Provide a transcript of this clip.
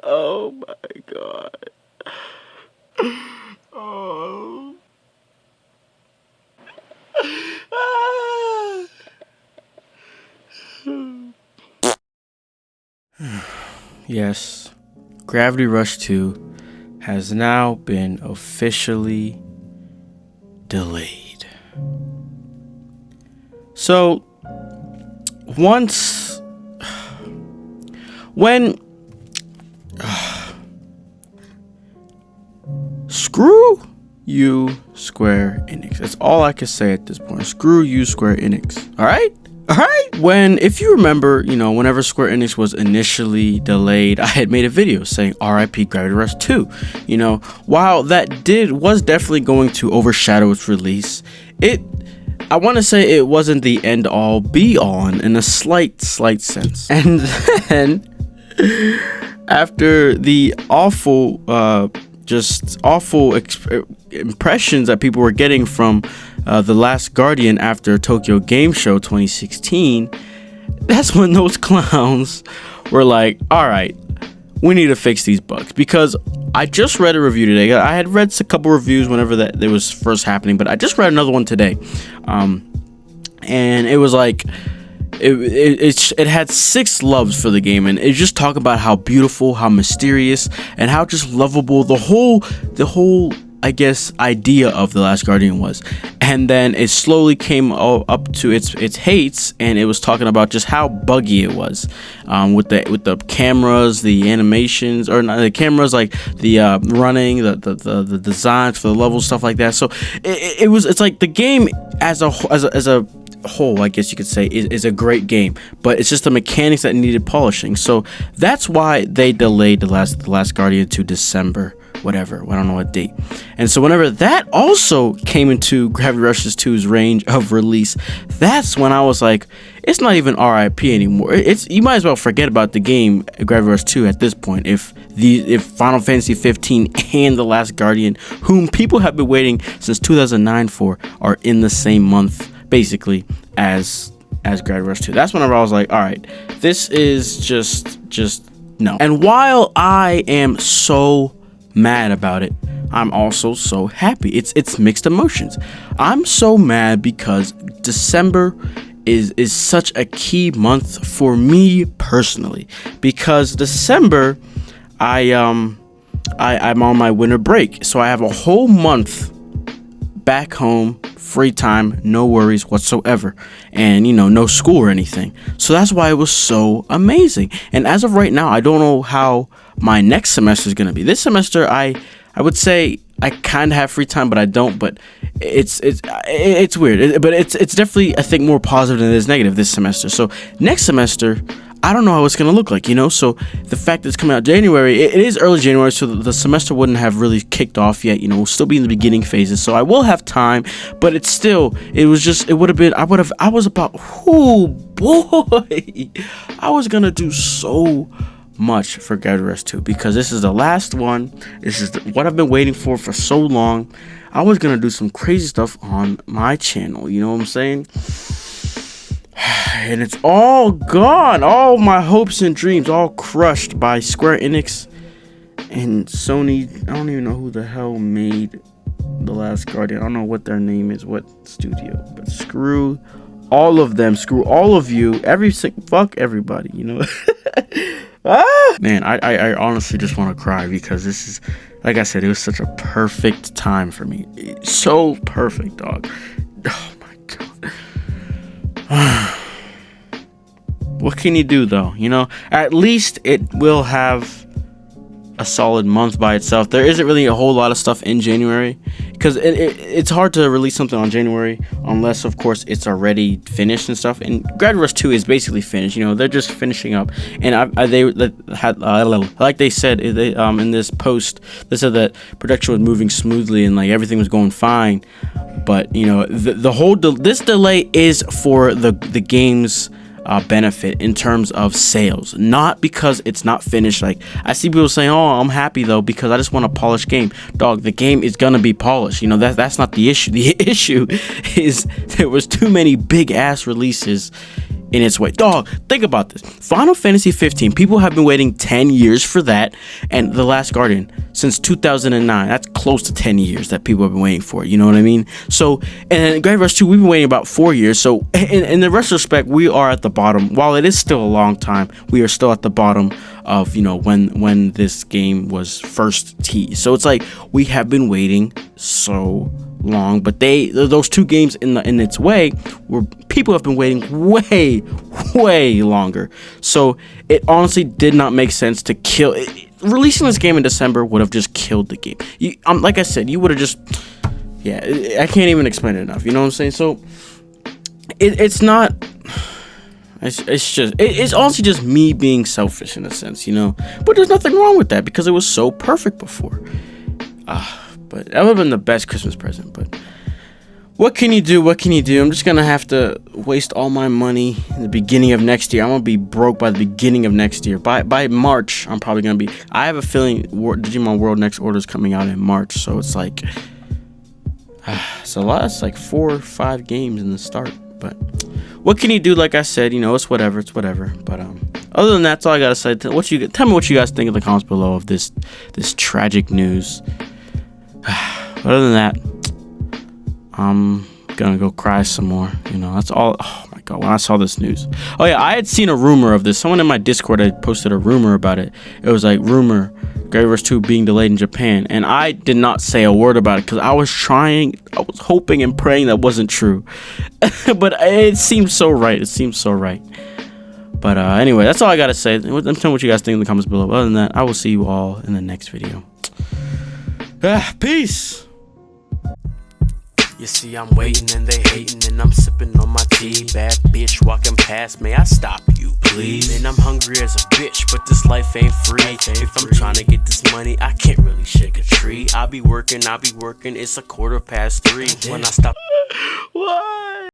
Oh my god. Oh. Yes, Gravity Rush 2 has now been officially delayed. So, when screw you, Square Enix. That's all I can say at this point. Screw you, Square Enix. All right? If you remember, whenever Square Enix was initially delayed, I had made a video saying RIP Gravity Rush 2. While that was definitely going to overshadow its release, I want to say it wasn't the end all be all in a slight sense. And then after the awful impressions that people were getting from The Last Guardian after Tokyo Game Show 2016, that's when those clowns were like, all right, we need to fix these bugs. Because I just read a review today. I had read a couple reviews whenever that was first happening, but I just read another one today, and it was like it had 6 loves for the game, and it just talked about how beautiful, how mysterious, and how just lovable the whole I guess idea of The Last Guardian was. And then it slowly came up to its hates, and it was talking about just how buggy it was, with the cameras, the animations, or not the cameras, like the running, the designs for the levels, stuff like that. So it's like the game as a whole, I guess you could say, is a great game, but it's just the mechanics that needed polishing. So that's why they delayed the last Guardian to December, whatever, I don't know what date. And so whenever that also came into Gravity Rush 2's range of release, that's when I was like, it's not even RIP anymore. You might as well forget about the game Gravity Rush 2 at this point. If Final Fantasy 15 and The Last Guardian, whom people have been waiting since 2009 for, are in the same month basically as Gravity Rush 2. That's whenever I was like, all right, this is just no. And while I am so mad about it, I'm also so happy. It's mixed emotions. I'm so mad because December is such a key month for me personally, because December I'm on my winter break, so I have a whole month back home, free time, no worries whatsoever, and no school or anything. So that's why it was so amazing. And as of right now, I don't know how my next semester is gonna be. This semester, I would say I kind of have free time, but I don't. But it's weird. But it's definitely, I think, more positive than it is negative this semester. So next semester, I don't know how it's going to look like, So the fact that it's coming out January, it is early January, so the semester wouldn't have really kicked off yet, we'll still be in the beginning phases. So I will have time, but it would have been, I was about, oh boy, I was going to do so much for Gravity Rush 2, because this is the last one. This is what I've been waiting for so long. I was going to do some crazy stuff on my channel, you know what I'm saying? And it's all gone. All my hopes and dreams, all crushed by Square Enix and Sony. I don't even know who the hell made The Last Guardian. I don't know what their name is, what studio. But screw all of them. Screw all of you. Fuck everybody, Man, I honestly just want to cry, because this is, like I said, it was such a perfect time for me. So perfect, dog. Oh my god. What can you do though? At least it will have a solid month by itself. There isn't really a whole lot of stuff in January, because it's hard to release something on January unless, of course, it's already finished and stuff. And Gravity Rush 2 is basically finished. They're just finishing up. And they had like they said in this post, they said that production was moving smoothly and like everything was going fine. But the whole this delay is for the game's benefit in terms of sales, not because it's not finished. Like, I see people saying, oh, I'm happy though because I just want a polished game. Dog, the game is gonna be polished. That's not the issue. The issue is there was too many big ass releases in its way. Dog, think about this. Final Fantasy 15, people have been waiting 10 years for that, and The Last Guardian since 2009. That's close to 10 years that people have been waiting for, you know what I mean? So, and Grand Rush 2, we've been waiting about 4 years. So, in the retrospect, we are at the bottom. While it is still a long time, we are still at the bottom of, you know, when this game was first teased. So it's like we have been waiting so long, but those two games in its way, where people have been waiting way longer. So it honestly did not make sense to kill it. Releasing this game in December would have just killed the game. Like I said, you would have just, yeah, I can't even explain it enough, you know what I'm saying? So it's not, it's honestly just me being selfish in a sense, you know, but there's nothing wrong with that because it was so perfect before. But that would have been the best Christmas present. But what can you do? What can you do? I'm just going to have to waste all my money in the beginning of next year. I'm going to be broke by the beginning of next year. By March, I'm probably going to be... I have a feeling Digimon World Next Order is coming out in March. So it's like... it's a lot. It's like 4 or 5 games in the start. But what can you do? Like I said, you know, it's whatever. It's whatever. But other than that, that's all I got to say. Tell me what you guys think in the comments below of this tragic news. Other than that, I'm gonna go cry some more. You know, that's all. Oh my god, when I saw this news. Oh yeah, I had seen a rumor of this. Someone in my Discord had posted a rumor about it. It was like rumor, Gravy Rush 2 being delayed in Japan, and I did not say a word about it because I was hoping and praying that wasn't true. But it seems so right. It seems so right. But anyway, that's all I gotta say. Tell me what you guys think in the comments below. Other than that, I will see you all in the next video. Peace. You see, I'm waiting and they hating, and I'm sipping on my tea. Bad bitch walking past, may I stop you, please? And I'm hungry as a bitch, but this life ain't free. If I'm trying to get this money, I can't really shake a tree. I'll be working, it's 3:15 when I stop. What?